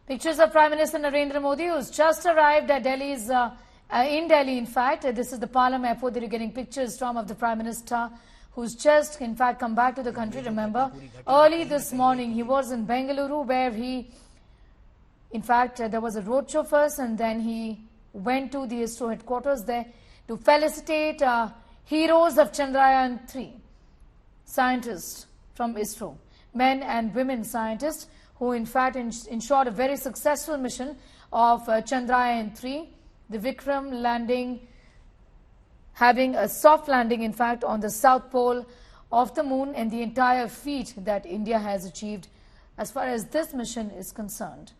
Pictures of Prime Minister Narendra Modi, who's just arrived at Delhi's, in Delhi, in fact. This is the Palam airport that you're getting pictures from of the Prime Minister, who's just, in fact, come back to the country. Remember, early this morning, he was in Bengaluru, where he, in fact, there was a roadshow first, and then he went to the ISRO headquarters there to felicitate heroes of Chandrayaan-3, scientists from ISRO, men and women scientists, who in fact ensured a very successful mission of Chandrayaan-3, the Vikram landing, having a soft landing in fact on the south pole of the moon, and the entire feat that India has achieved as far as this mission is concerned.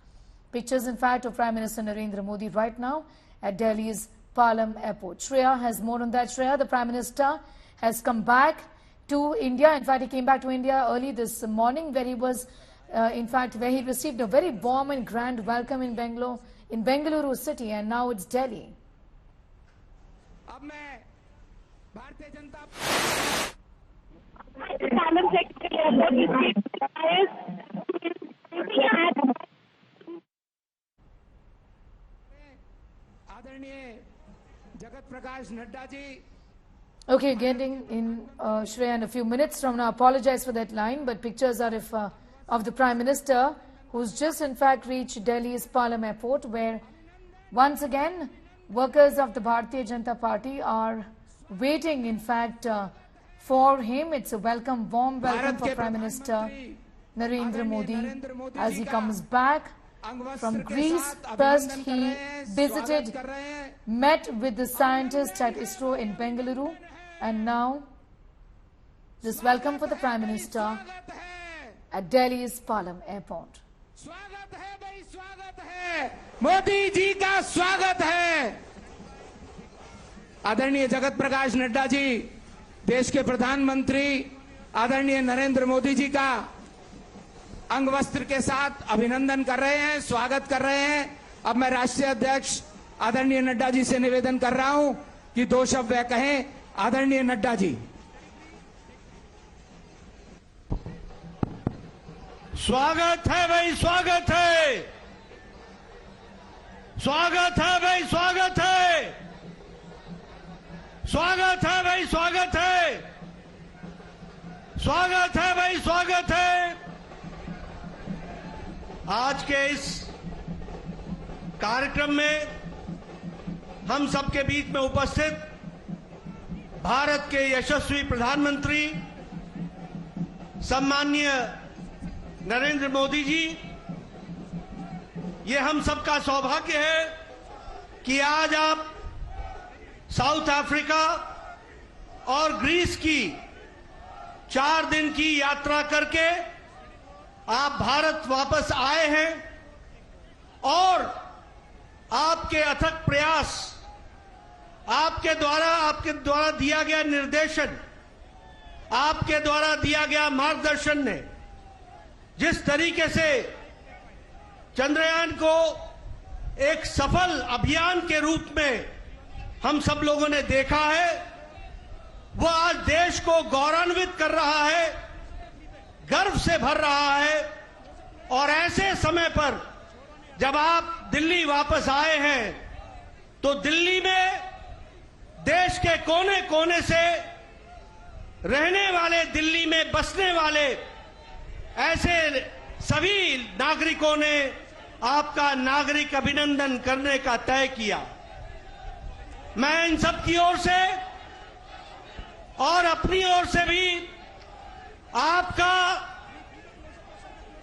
Pictures in fact of Prime Minister Narendra Modi right now at Delhi's Palam airport. Shreya has more on that. Shreya, the Prime Minister has come back to India. In fact, he came back to India early this morning, where he was where he received a very warm and grand welcome in Bengaluru city, and now it's Delhi. Okay, getting in Shreya in a few minutes from now. Apologize for that line, but pictures are of the Prime Minister, who's just in fact reached Delhi's Palam airport, where once again workers of the Bharatiya Janata Party are waiting in fact for him. It's a welcome, warm welcome for Prime Minister Narendra Modi as he comes back from Greece. First he visited, met with the scientists at ISRO in Bengaluru, and now this welcome for the Prime Minister at Delhi's Palam airport. स्वागत है भाई, स्वागत है, मोदी जी का स्वागत है। आदरणीय जगत प्रकाश नड्डा जी, देश के प्रधानमंत्री आदरणीय नरेंद्र मोदी जी का अंग वस्त्र के साथ अभिनंदन कर रहे हैं, स्वागत कर रहे हैं। अब मैं राष्ट्रीय अध्यक्ष आदरणीय नड्डा जी से निवेदन कर रहा हूं कि दो शब्द वे कहें। आदरणीय नड्डा जी। स्वागत है भाई, स्वागत है, स्वागत है भाई, स्वागत है, स्वागत है भाई, स्वागत है, स्वागत है भाई, स्वागत है। आज के इस कार्यक्रम में हम सबके बीच में उपस्थित भारत के यशस्वी प्रधानमंत्री सम्माननीय नरेंद्र मोदी जी, ये हम सबका सौभाग्य है कि आज आप साउथ अफ्रीका और ग्रीस की 4 दिन की यात्रा करके आप भारत वापस आए हैं, और आपके अथक प्रयास, आपके द्वारा दिया गया निर्देशन, आपके द्वारा दिया गया मार्गदर्शन ने जिस तरीके से चंद्रयान को एक सफल अभियान के रूप में हम सब लोगों ने देखा है, वो आज देश को गौरवान्वित कर रहा है, गर्व से भर रहा है। और ऐसे समय पर जब आप दिल्ली वापस आए हैं, तो दिल्ली में देश के कोने कोने से रहने वाले, दिल्ली में बसने वाले ऐसे सभी नागरिकों ने आपका नागरिक अभिनंदन करने का तय किया। मैं इन सब की ओर से और अपनी ओर से भी आपका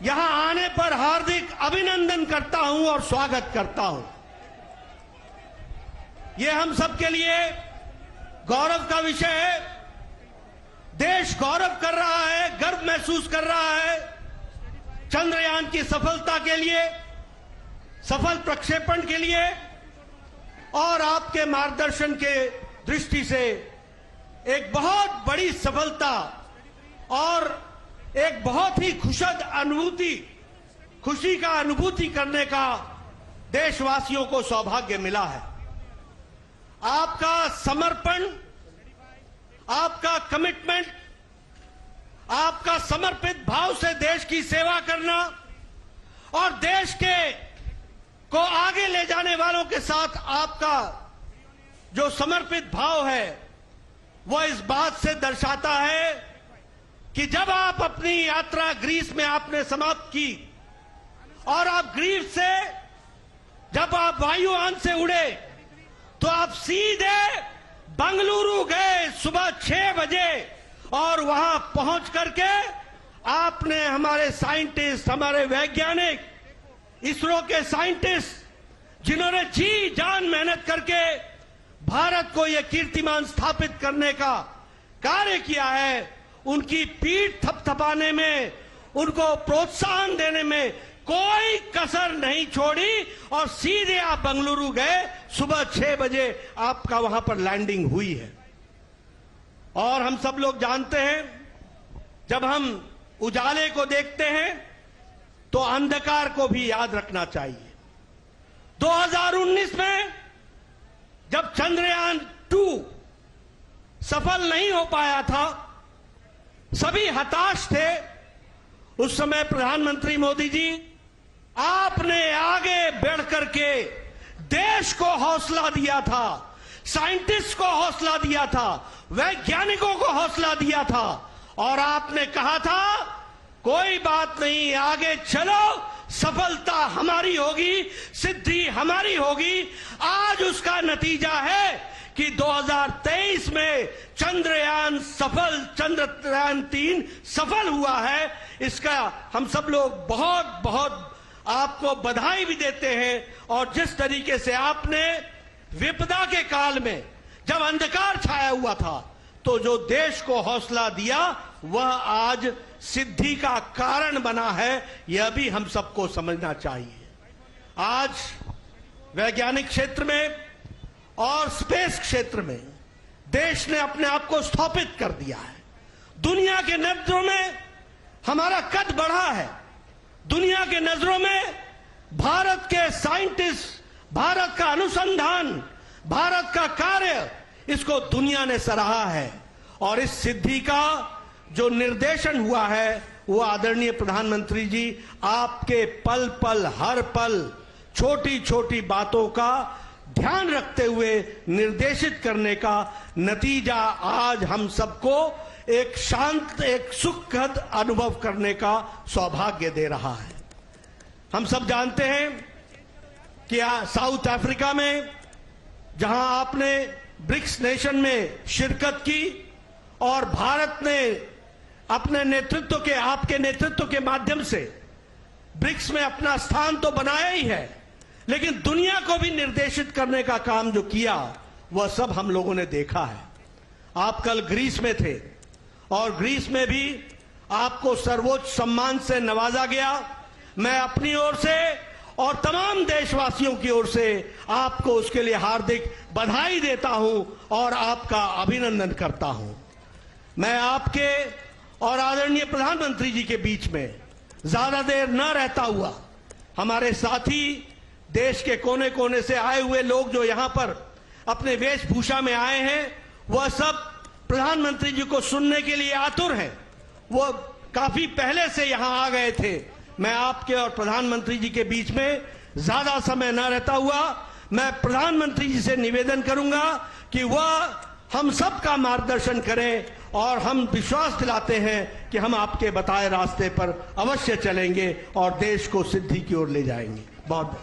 यहां आने पर हार्दिक अभिनंदन करता हूं और स्वागत करता हूं। यह हम सबके लिए गौरव का विषय है। देश गौरव कर रहा है, गर्व महसूस कर रहा है चंद्रयान की सफलता के लिए, सफल प्रक्षेपण के लिए, और आपके मार्गदर्शन के दृष्टि से एक बहुत बड़ी सफलता और एक बहुत ही खुशी का अनुभूति करने का देशवासियों को सौभाग्य मिला है। आपका समर्पण, आपका कमिटमेंट, आपका समर्पित भाव से देश की सेवा करना और देश के को आगे ले जाने वालों के साथ आपका जो समर्पित भाव है वह इस बात से दर्शाता है कि जब आप अपनी यात्रा ग्रीस में आपने समाप्त की और आप ग्रीस से जब आप वायुयान से उड़े तो आप सीधे बंगलुरु गए सुबह 6 बजे और वहां पहुंच करके आपने हमारे साइंटिस्ट, हमारे वैज्ञानिक, इसरो के साइंटिस्ट जिन्होंने जी जान मेहनत करके भारत को यह कीर्तिमान स्थापित करने का कार्य किया है, उनकी पीठ थपथपाने में, उनको प्रोत्साहन देने में कोई कसर नहीं छोड़ी और सीधे आप बंगलुरु गए। सुबह 6 बजे आपका वहां पर लैंडिंग हुई है। और हम सब लोग जानते हैं, जब हम उजाले को देखते हैं तो अंधकार को भी याद रखना चाहिए। 2019 में जब चंद्रयान 2 सफल नहीं हो पाया था, सभी हताश थे। उस समय प्रधानमंत्री मोदी जी आपने आगे बढ़ करके देश को हौसला दिया था, साइंटिस्ट को हौसला दिया था, वैज्ञानिकों को हौसला दिया था और आपने कहा था कोई बात नहीं, आगे चलो, सफलता हमारी होगी, सिद्धि हमारी होगी। आज उसका नतीजा है कि 2023 में चंद्रयान 3 सफल हुआ है। इसका हम सब लोग बहुत बहुत आपको बधाई भी देते हैं। और जिस तरीके से आपने विपदा के काल में जब अंधकार छाया हुआ था तो जो देश को हौसला दिया वह आज सिद्धि का कारण बना है, यह भी हम सबको समझना चाहिए। आज वैज्ञानिक क्षेत्र में और स्पेस क्षेत्र में देश ने अपने आप को स्थापित कर दिया है। दुनिया के नजरों में हमारा कद बढ़ा है। दुनिया के नजरों में भारत के साइंटिस्ट, भारत का अनुसंधान, भारत का कार्य, इसको दुनिया ने सराहा है। और इस सिद्धि का जो निर्देशन हुआ है वो आदरणीय प्रधानमंत्री जी आपके पल पल, हर पल, छोटी छोटी बातों का ध्यान रखते हुए निर्देशित करने का नतीजा आज हम सबको एक शांत, एक सुखद अनुभव करने का सौभाग्य दे रहा है। हम सब जानते हैं कि साउथ अफ्रीका में जहां आपने ब्रिक्स नेशन में शिरकत की और भारत ने अपने नेतृत्व के, आपके नेतृत्व के माध्यम से ब्रिक्स में अपना स्थान तो बनाया ही है, लेकिन दुनिया को भी निर्देशित करने का काम जो किया वह सब हम लोगों ने देखा है। आप कल ग्रीस में थे और ग्रीस में भी आपको सर्वोच्च सम्मान से नवाजा गया। मैं अपनी ओर से और तमाम देशवासियों की ओर से आपको उसके लिए हार्दिक बधाई देता हूं और आपका अभिनंदन करता हूं। मैं आपके और आदरणीय प्रधानमंत्री जी के बीच में ज्यादा देर न रहता हुआ, हमारे साथी देश के कोने कोने से आए हुए लोग जो यहां पर अपने वेशभूषा में आए हैं, वह सब प्रधानमंत्री जी को सुनने के लिए आतुर हैं। वो काफी पहले से यहां आ गए थे। मैं आपके और प्रधानमंत्री जी के बीच में ज्यादा समय न रहता हुआ मैं प्रधानमंत्री जी से निवेदन करूंगा कि वह हम सब का मार्गदर्शन करें और हम विश्वास दिलाते हैं कि हम आपके बताए रास्ते पर अवश्य चलेंगे और देश को सिद्धि की ओर ले जाएंगे। बहुत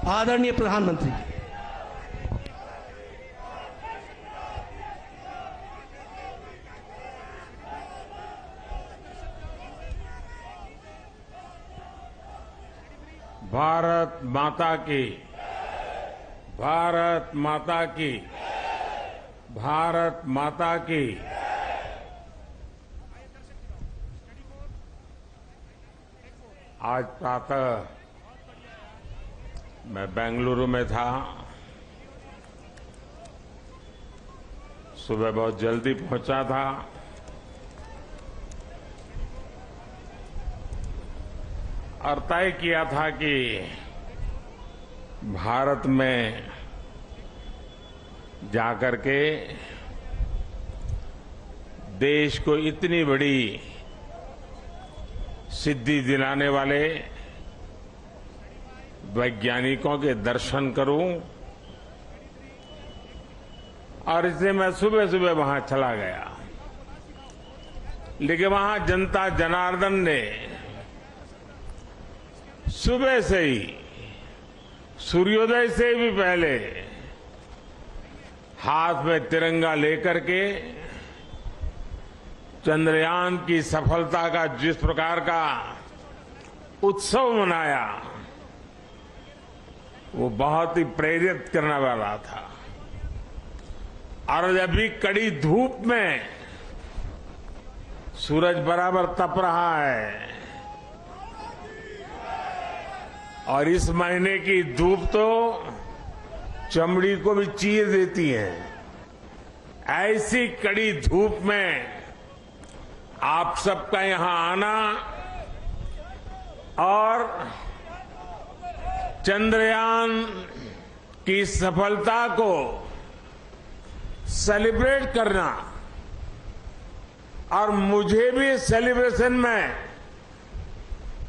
आदरणीय प्रधानमंत्री जी। भारत माता की, भारत माता की, भारत माता की। आज प्रातः मैं बेंगलुरु में था। सुबह बहुत जल्दी पहुंचा था। और तय किया था कि भारत में जाकर के देश को इतनी बड़ी सिद्धि दिलाने वाले वैज्ञानिकों के दर्शन करूं, और इसलिए मैं सुबह सुबह वहां चला गया। लेकिन वहां जनता जनार्दन ने सुबह से ही, सूर्योदय से भी पहले हाथ में तिरंगा लेकर के चंद्रयान की सफलता का जिस प्रकार का उत्सव मनाया, वो बहुत ही प्रेरित करने वाला था। और अभी कड़ी धूप में सूरज बराबर तप रहा है, और इस महीने की धूप तो चमड़ी को भी चीर देती है। ऐसी कड़ी धूप में आप सबका यहां आना और चंद्रयान की सफलता को सेलिब्रेट करना, और मुझे भी सेलिब्रेशन में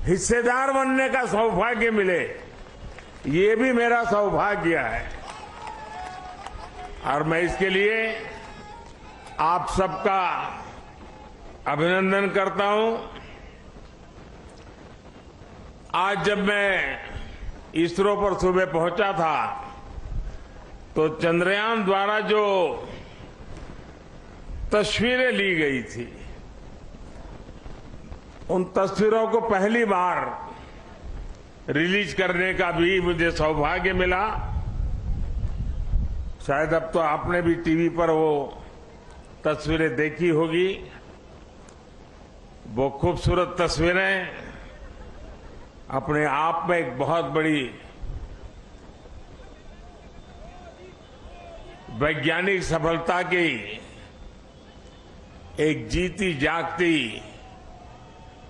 हिस्सेदार बनने का सौभाग्य मिले, ये भी मेरा सौभाग्य है। और मैं इसके लिए आप सबका अभिनंदन करता हूं। आज जब मैं इसरो पर सुबह पहुंचा था, तो चंद्रयान द्वारा जो तस्वीरें ली गई थी, उन तस्वीरों को पहली बार रिलीज करने का भी मुझे सौभाग्य मिला। शायद अब तो आपने भी टीवी पर वो तस्वीरें देखी होगी। वो खूबसूरत तस्वीरें अपने आप में एक बहुत बड़ी वैज्ञानिक सफलता की एक जीती जागती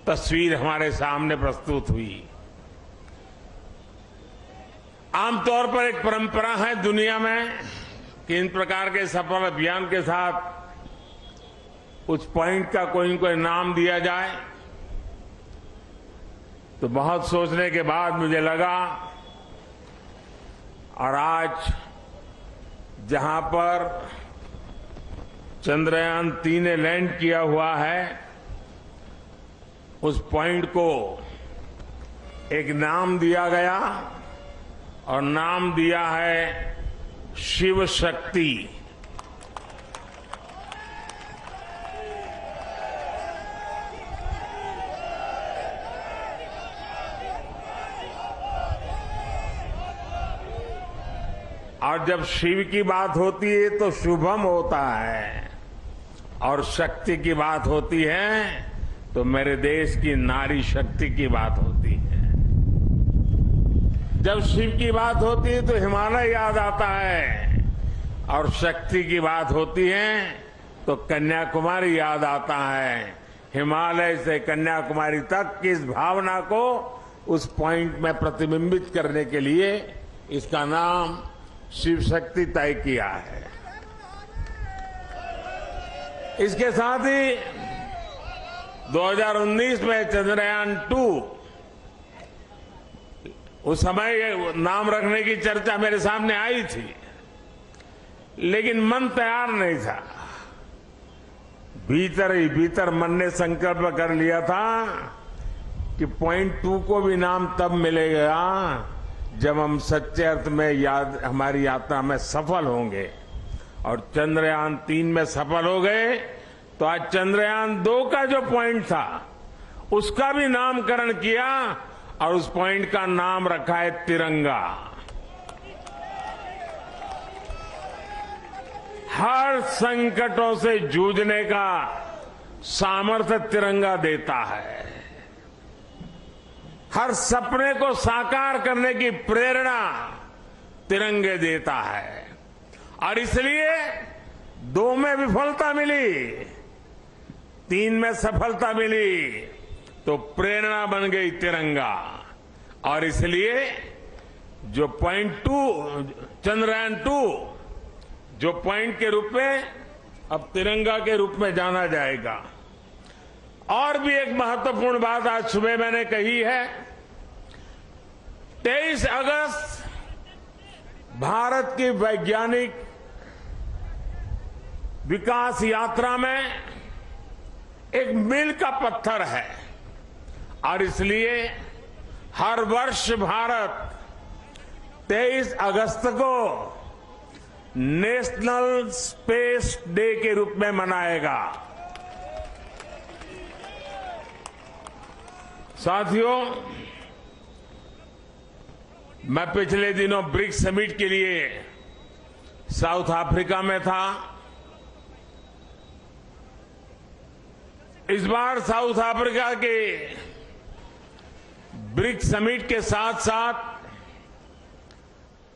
तस्वीर हमारे सामने प्रस्तुत हुई। आमतौर पर एक परंपरा है दुनिया में कि इन प्रकार के सफल अभियान के साथ उस पॉइंट का कोई न कोई नाम दिया जाए। तो बहुत सोचने के बाद मुझे लगा, और आज जहां पर चंद्रयान 3 ने लैंड किया हुआ है, उस पॉइंट को एक नाम दिया गया, और नाम दिया है शिव शक्ति। और जब शिव की बात होती है तो शुभम होता है, और शक्ति की बात होती है तो मेरे देश की नारी शक्ति की बात होती है। जब शिव की बात होती है तो हिमालय याद आता है, और शक्ति की बात होती है तो कन्याकुमारी याद आता है। हिमालय से कन्याकुमारी तक की इस भावना को उस पॉइंट में प्रतिबिंबित करने के लिए इसका नाम शिव शक्ति तय किया है। इसके साथ ही 2019 में चंद्रयान 2, उस समय नाम रखने की चर्चा मेरे सामने आई थी, लेकिन मन तैयार नहीं था। भीतर ही भीतर मन ने संकल्प कर लिया था कि पॉइंट 2 को भी नाम तब मिलेगा जब हम सच्चे अर्थ में हमारी यात्रा में सफल होंगे। और चंद्रयान 3 में सफल हो गए, तो आज चंद्रयान 2 का जो पॉइंट था उसका भी नामकरण किया, और उस पॉइंट का नाम रखा है तिरंगा। हर संकटों से जूझने का सामर्थ्य तिरंगा देता है। हर सपने को साकार करने की प्रेरणा तिरंगे देता है। और इसलिए 2 में विफलता मिली, 3 में सफलता मिली, तो प्रेरणा बन गई तिरंगा। और इसलिए जो पॉइंट 2 चंद्रयान 2 जो पॉइंट के रूप में अब तिरंगा के रूप में जाना जाएगा। और भी एक महत्वपूर्ण बात आज सुबह मैंने कही है 23 अगस्त भारत की वैज्ञानिक विकास यात्रा में एक मील का पत्थर है और इसलिए हर वर्ष भारत 23 अगस्त को नेशनल स्पेस डे के रूप में मनाएगा। साथियों, मैं पिछले दिनों ब्रिक्स समिट के लिए साउथ अफ्रीका में था। इस बार साउथ अफ्रीका के ब्रिक्स समिट के साथ साथ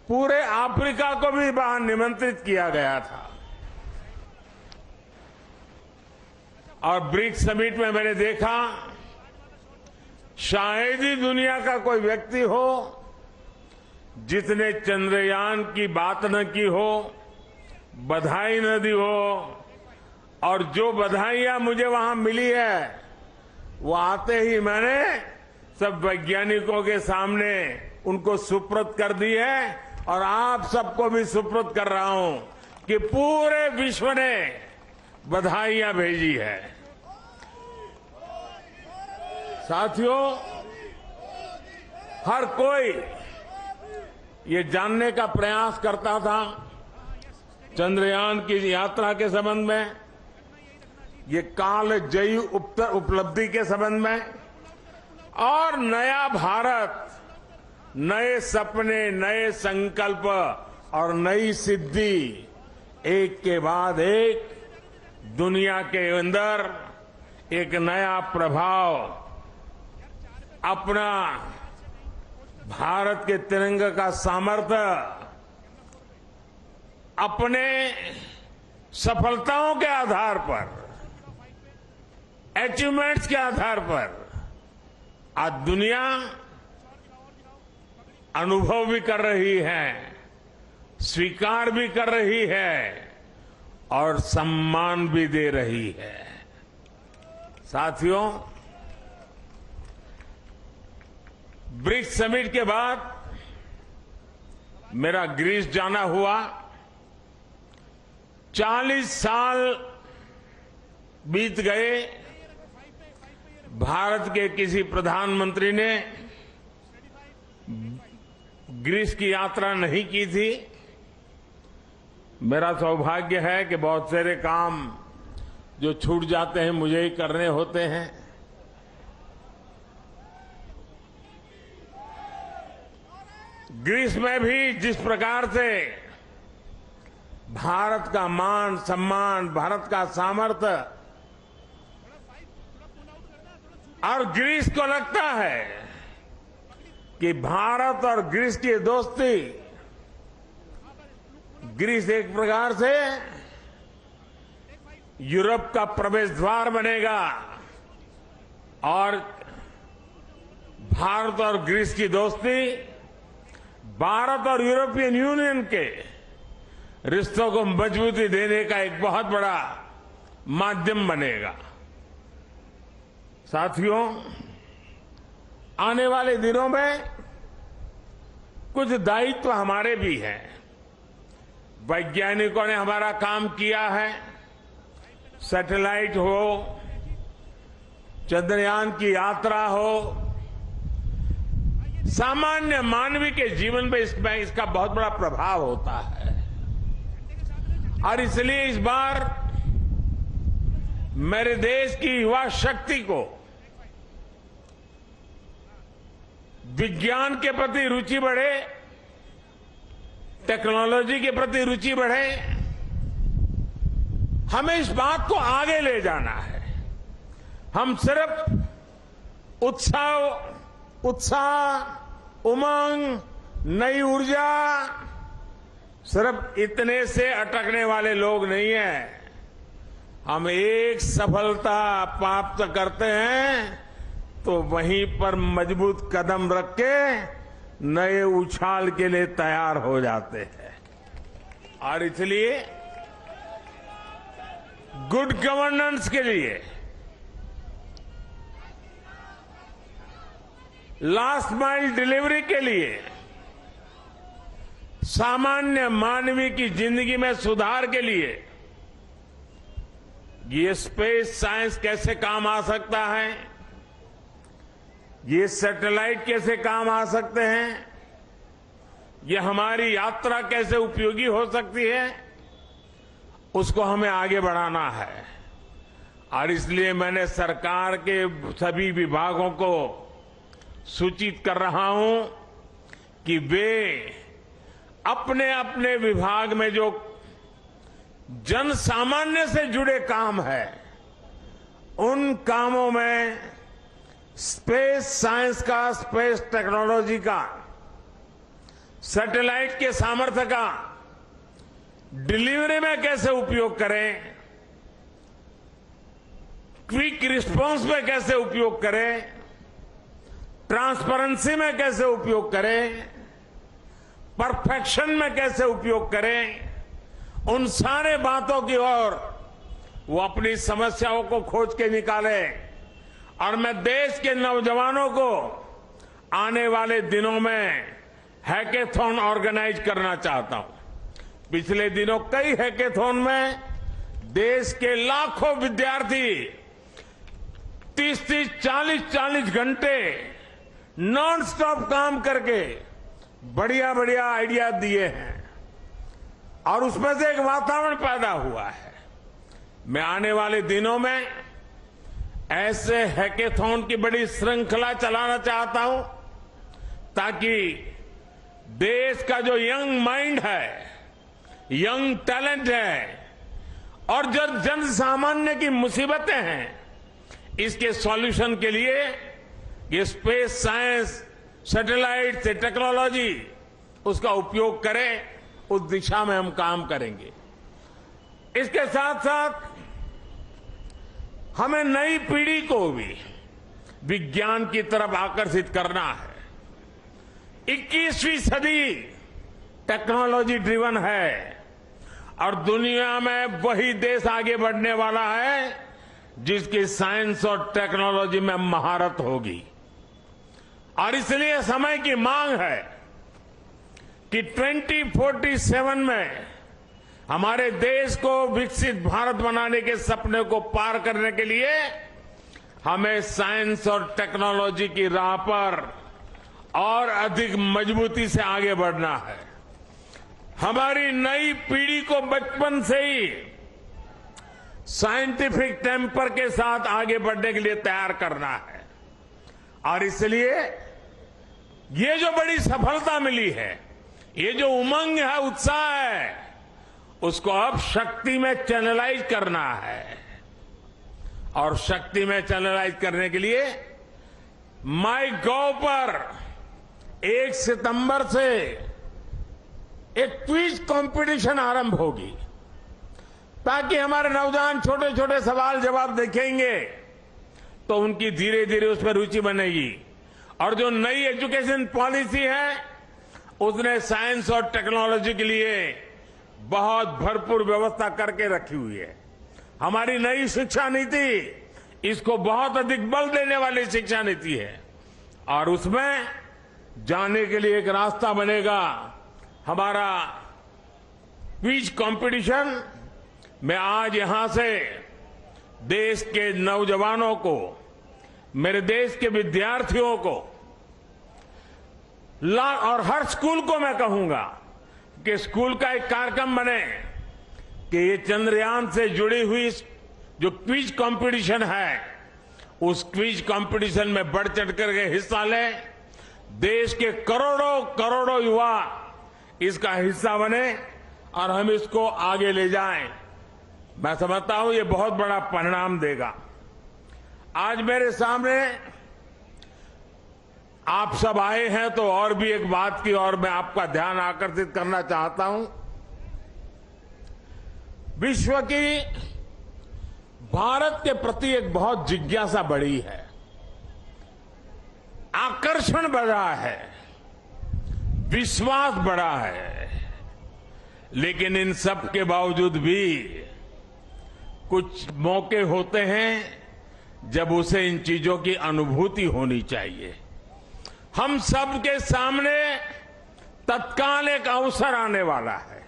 पूरे अफ्रीका को भी वहां निमंत्रित किया गया था और ब्रिक्स समिट में मैंने देखा शायद ही दुनिया का कोई व्यक्ति हो जिसने चंद्रयान की बात न की हो, बधाई न दी हो, और जो बधाइयां मुझे वहां मिली है वो आते ही मैंने सब वैज्ञानिकों के सामने उनको सुपुर्द कर दी है और आप सबको भी सुपुर्द कर रहा हूं कि पूरे विश्व ने बधाइयां भेजी है। साथियों, हर कोई ये जानने का प्रयास करता था चंद्रयान की यात्रा के संबंध में, ये कालजयी उपलब्धि के संबंध में और नया भारत, नए सपने, नए संकल्प और नई सिद्धि एक के बाद एक दुनिया के अंदर एक नया प्रभाव अपना भारत के तिरंगे का सामर्थ्य अपने सफलताओं के आधार पर, अचीवमेंट्स के आधार पर आज दुनिया अनुभव भी कर रही है, स्वीकार भी कर रही है और सम्मान भी दे रही है। साथियों, ब्रिक्स समिट के बाद मेरा ग्रीस जाना हुआ। 40 साल बीत गए, भारत के किसी प्रधानमंत्री ने ग्रीस की यात्रा नहीं की थी। मेरा सौभाग्य है कि बहुत सारे काम जो छूट जाते हैं मुझे ही करने होते हैं। ग्रीस में भी जिस प्रकार से भारत का मान सम्मान, भारत का सामर्थ्य, और ग्रीस को लगता है कि भारत और ग्रीस की दोस्ती, ग्रीस एक प्रकार से यूरोप का प्रवेश द्वार बनेगा और भारत और ग्रीस की दोस्ती भारत और यूरोपियन यूनियन के रिश्तों को मजबूती देने का एक बहुत बड़ा माध्यम बनेगा। साथियों, आने वाले दिनों में कुछ दायित्व हमारे भी हैं। वैज्ञानिकों ने हमारा काम किया है, सैटेलाइट हो, चंद्रयान की यात्रा हो, सामान्य मानवीय के जीवन में इसका बहुत बड़ा प्रभाव होता है और इसलिए इस बार मेरे देश की युवा शक्ति को विज्ञान के प्रति रुचि बढ़े, टेक्नोलॉजी के प्रति रुचि बढ़े। हमें इस बात को आगे ले जाना है। हम सिर्फ उत्साह, उमंग, नई ऊर्जा, सिर्फ इतने से अटकने वाले लोग नहीं हैं। हम एक सफलता प्राप्त करते हैं तो वहीं पर मजबूत कदम रख के नए उछाल के लिए तैयार हो जाते हैं। और इसलिए गुड गवर्नेंस के लिए लास्ट माइल डिलीवरी के लिए, सामान्य मानवीय की जिंदगी में सुधार के लिए ये स्पेस साइंस कैसे काम आ सकता है, ये सैटेलाइट कैसे काम आ सकते हैं, ये हमारी यात्रा कैसे उपयोगी हो सकती है, उसको हमें आगे बढ़ाना है। और इसलिए मैंने सरकार के सभी विभागों को सूचित कर रहा हूं कि वे अपने अपने विभाग में जो जन सामान्य से जुड़े काम है, उन कामों में स्पेस साइंस का, स्पेस टेक्नोलॉजी का, सैटेलाइट के सामर्थ्य का डिलीवरी में कैसे उपयोग करें, क्विक रिस्पांस में कैसे उपयोग करें, ट्रांसपेरेंसी में कैसे उपयोग करें, परफेक्शन में कैसे उपयोग करें, उन सारे बातों की ओर वो अपनी समस्याओं को खोज के निकाले। और मैं देश के नौजवानों को आने वाले दिनों में हैकेथॉन ऑर्गेनाइज करना चाहता हूं। पिछले दिनों कई हैकेथॉन में देश के लाखों विद्यार्थी 30-30, 40-40 घंटे नॉन स्टॉप काम करके बढ़िया बढ़िया आइडिया दिए हैं और उसमें से एक वातावरण पैदा हुआ है। मैं आने वाले दिनों में ऐसे हैकेथॉन की बड़ी श्रृंखला चलाना चाहता हूं ताकि देश का जो यंग माइंड है, यंग टैलेंट है और जो जन सामान्य की मुसीबतें हैं, इसके सॉल्यूशन के लिए ये स्पेस साइंस, सैटेलाइट से टेक्नोलॉजी, उसका उपयोग करें। उस दिशा में हम काम करेंगे। इसके साथ साथ हमें नई पीढ़ी को भी विज्ञान की तरफ आकर्षित करना है। 21वीं सदी टेक्नोलॉजी ड्रिवन है और दुनिया में वही देश आगे बढ़ने वाला है जिसकी साइंस और टेक्नोलॉजी में महारत होगी। और इसलिए समय की मांग है कि 2047 में हमारे देश को विकसित भारत बनाने के सपने को पार करने के लिए हमें साइंस और टेक्नोलॉजी की राह पर और अधिक मजबूती से आगे बढ़ना है। हमारी नई पीढ़ी को बचपन से ही साइंटिफिक टेम्पर के साथ आगे बढ़ने के लिए तैयार करना है। और इसलिए ये जो बड़ी सफलता मिली है, ये जो उमंग है, उत्साह है, उसको अब शक्ति में चैनलाइज करना है। और शक्ति में चैनलाइज करने के लिए माईगॉव पर 1 सितंबर से एक क्विज कंपटीशन आरंभ होगी ताकि हमारे नौजवान छोटे छोटे सवाल जवाब देखेंगे तो उनकी धीरे धीरे उसमें रुचि बनेगी। और जो नई एजुकेशन पॉलिसी है उसने साइंस और टेक्नोलॉजी के लिए बहुत भरपूर व्यवस्था करके रखी हुई है। हमारी नई शिक्षा नीति इसको बहुत अधिक बल देने वाली शिक्षा नीति है और उसमें जाने के लिए एक रास्ता बनेगा हमारा क्विज कंपटीशन। मैं आज यहां से देश के नौजवानों को, मेरे देश के विद्यार्थियों को और हर स्कूल को मैं कहूंगा कि स्कूल का एक कार्यक्रम बने कि ये चंद्रयान से जुड़ी हुई जो क्विज कंपटीशन है उस क्विज कंपटीशन में बढ़ चढ़ करके हिस्सा लें। देश के करोड़ों करोड़ों युवा इसका हिस्सा बने और हम इसको आगे ले जाएं। मैं समझता हूं ये बहुत बड़ा परिणाम देगा। आज मेरे सामने आप सब आए हैं तो और भी एक बात की ओर मैं आपका ध्यान आकर्षित करना चाहता हूं। विश्व की भारत के प्रति एक बहुत जिज्ञासा बढ़ी है, आकर्षण बढ़ा है, विश्वास बढ़ा है। लेकिन इन सब के बावजूद भी कुछ मौके होते हैं जब उसे इन चीजों की अनुभूति होनी चाहिए। हम सब के सामने तत्काल एक अवसर आने वाला है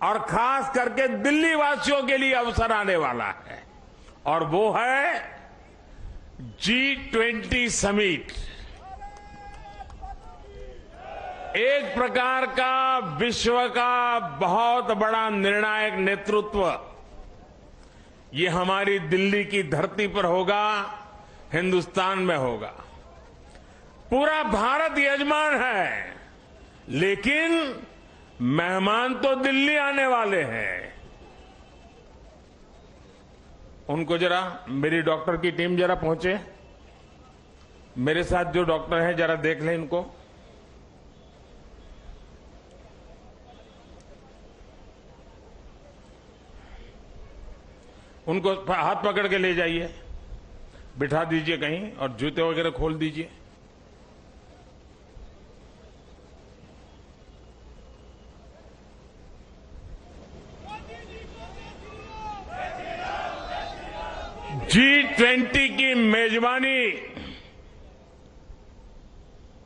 और खास करके दिल्ली वासियों के लिए अवसर आने वाला है और वो है G20 समिट। एक प्रकार का विश्व का बहुत बड़ा निर्णायक नेतृत्व ये हमारी दिल्ली की धरती पर होगा, हिंदुस्तान में होगा। पूरा भारत यजमान है, लेकिन मेहमान तो दिल्ली आने वाले हैं। उनको जरा मेरी डॉक्टर की टीम जरा पहुंचे, मेरे साथ जो डॉक्टर हैं जरा देख लें इनको। उनको हाथ पकड़ के ले जाइए, बिठा दीजिए कहीं और जूते वगैरह खोल दीजिए। G20 की मेजबानी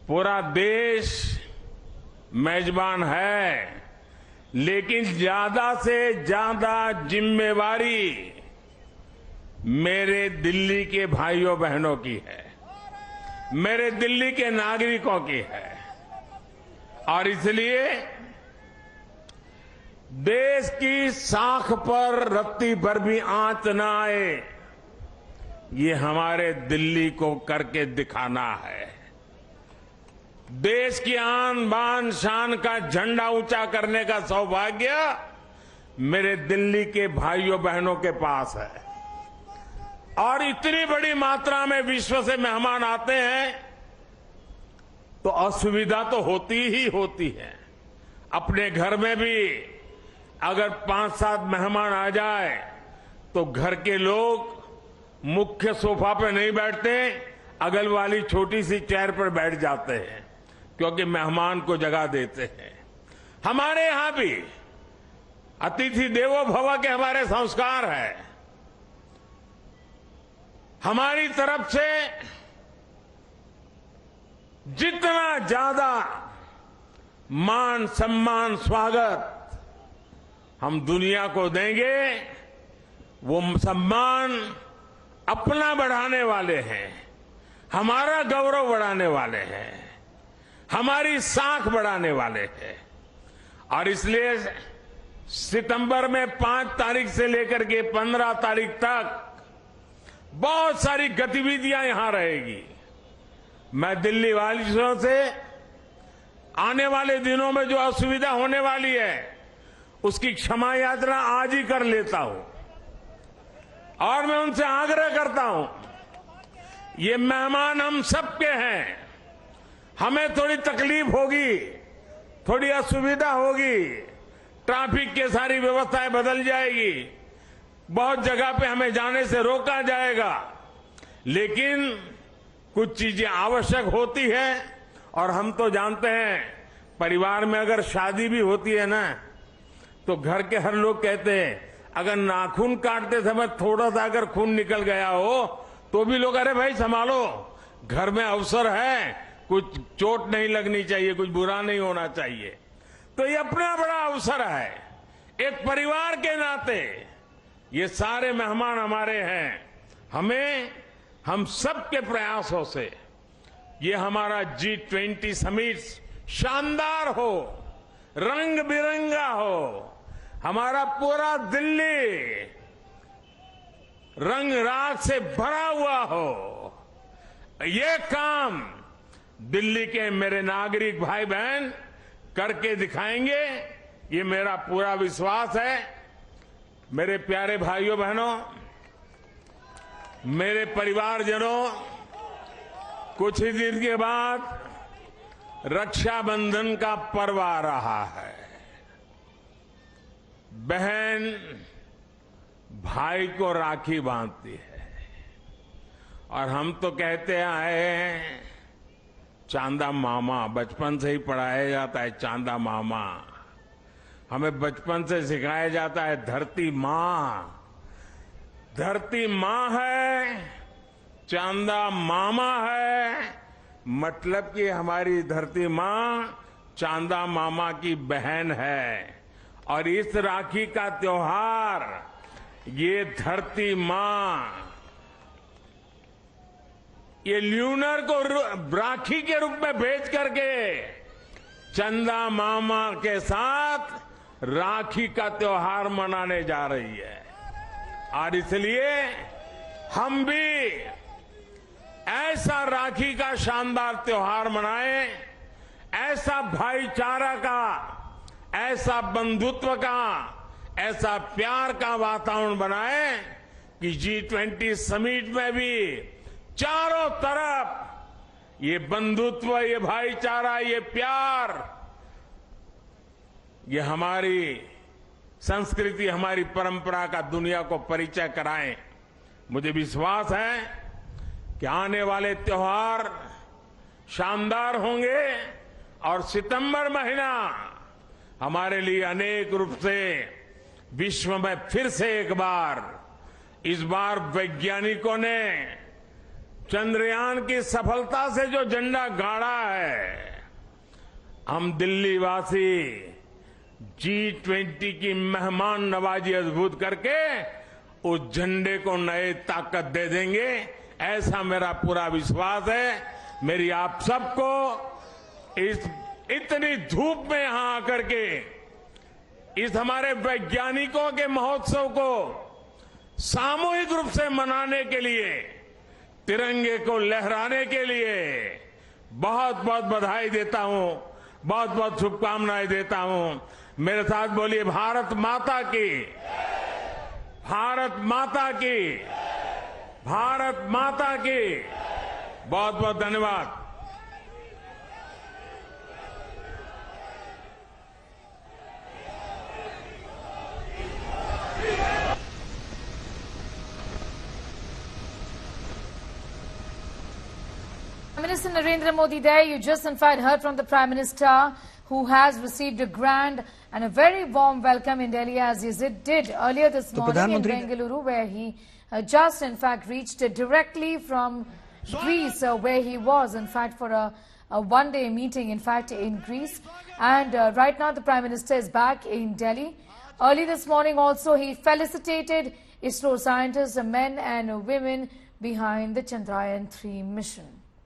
पूरा देश मेजबान है, लेकिन ज्यादा से ज्यादा जिम्मेवारी मेरे दिल्ली के भाइयों बहनों की है, मेरे दिल्ली के नागरिकों की है। और इसलिए देश की साख पर रत्ती भर भी आंच न आए, ये हमारे दिल्ली को करके दिखाना है। देश की आन बान शान का झंडा ऊंचा करने का सौभाग्य मेरे दिल्ली के भाइयों बहनों के पास है। और इतनी बड़ी मात्रा में विश्व से मेहमान आते हैं तो असुविधा तो होती ही होती है। अपने घर में भी अगर 5-7 मेहमान आ जाए तो घर के लोग मुख्य सोफा पे नहीं बैठते, अगल वाली छोटी सी चेयर पर बैठ जाते हैं, क्योंकि मेहमान को जगह देते हैं। हमारे यहां भी अतिथि देवो भव के हमारे संस्कार है। हमारी तरफ से जितना ज्यादा मान सम्मान स्वागत हम दुनिया को देंगे, वो सम्मान अपना बढ़ाने वाले हैं, हमारा गौरव बढ़ाने वाले हैं, हमारी साख बढ़ाने वाले हैं। और इसलिए सितंबर में 5 तारीख से लेकर के 15 तारीख तक बहुत सारी गतिविधियां यहां रहेगी। मैं दिल्ली वासियों से आने वाले दिनों में जो असुविधा होने वाली है उसकी क्षमा यात्रा आज ही कर लेता हूं और मैं उनसे आग्रह करता हूं, ये मेहमान हम सबके हैं। हमें थोड़ी तकलीफ होगी, थोड़ी असुविधा होगी, ट्रैफिक की सारी व्यवस्थाएं बदल जाएगी, बहुत जगह पे हमें जाने से रोका जाएगा, लेकिन कुछ चीजें आवश्यक होती है। और हम तो जानते हैं, परिवार में अगर शादी भी होती है ना, तो घर के हर लोग कहते हैं अगर नाखून काटते समय थोड़ा सा अगर खून निकल गया हो तो भी लोग, अरे भाई संभालो, घर में अवसर है, कुछ चोट नहीं लगनी चाहिए, कुछ बुरा नहीं होना चाहिए। तो ये अपना बड़ा अवसर है। एक परिवार के नाते ये सारे मेहमान हमारे हैं। हम सबके प्रयासों से ये हमारा G20 समिट शानदार हो, रंग बिरंगा हो, हमारा पूरा दिल्ली रंग राग से भरा हुआ हो। ये काम दिल्ली के मेरे नागरिक भाई बहन करके दिखाएंगे, ये मेरा पूरा विश्वास है। मेरे प्यारे भाइयों बहनों, मेरे परिवारजनों, कुछ ही दिन के बाद रक्षाबंधन का पर्व आ रहा है। बहन भाई को राखी बांधती है और हम तो कहते आए हैं चांदा मामा, बचपन से ही पढ़ाया जाता है चांदा मामा। हमें बचपन से सिखाया जाता है धरती मां। धरती मां है, चांदा मामा है, मतलब कि हमारी धरती मां चांदा मामा की बहन है और इस राखी का त्योहार ये धरती मां ये ल्यूनर को राखी के रूप में भेज करके चंदा मामा के साथ राखी का त्योहार मनाने जा रही है। और इसलिए हम भी ऐसा राखी का शानदार त्योहार मनाएं, ऐसा भाईचारा का, ऐसा बंधुत्व का, ऐसा प्यार का वातावरण बनाएं कि G20 समिट में भी चारों तरफ ये बंधुत्व, ये भाईचारा, ये प्यार, ये हमारी संस्कृति, हमारी परंपरा का दुनिया को परिचय कराएं। मुझे विश्वास है कि आने वाले त्योहार शानदार होंगे और सितंबर महीना हमारे लिए अनेक रूप से विश्व में फिर से एक बार, इस बार वैज्ञानिकों ने चंद्रयान की सफलता से जो झंडा गाड़ा है, हम दिल्ली वासी G20 की मेहमान नवाजी अद्भुत करके उस झंडे को नए ताकत दे देंगे, ऐसा मेरा पूरा विश्वास है। मेरी आप सबको इस इतनी धूप में यहां आकर के इस हमारे वैज्ञानिकों के महोत्सव को सामूहिक रूप से मनाने के लिए, तिरंगे को लहराने के लिए बहुत बहुत बधाई देता हूं, बहुत बहुत शुभकामनाएं देता हूं। मेरे साथ बोलिए भारत माता की, भारत माता की, भारत माता की। बहुत बहुत धन्यवाद। Prime Minister Narendra Modi there. You just in fact heard from the Prime Minister, who has received a grand and a very warm welcome in Delhi, as he did earlier this morning in Bengaluru, where he just in fact reached directly from Greece, where he was in fact for a one-day meeting in fact in Greece. And right now the Prime Minister is back in Delhi. Early this morning also he felicitated ISRO scientists, men and women behind the Chandrayaan-3 mission.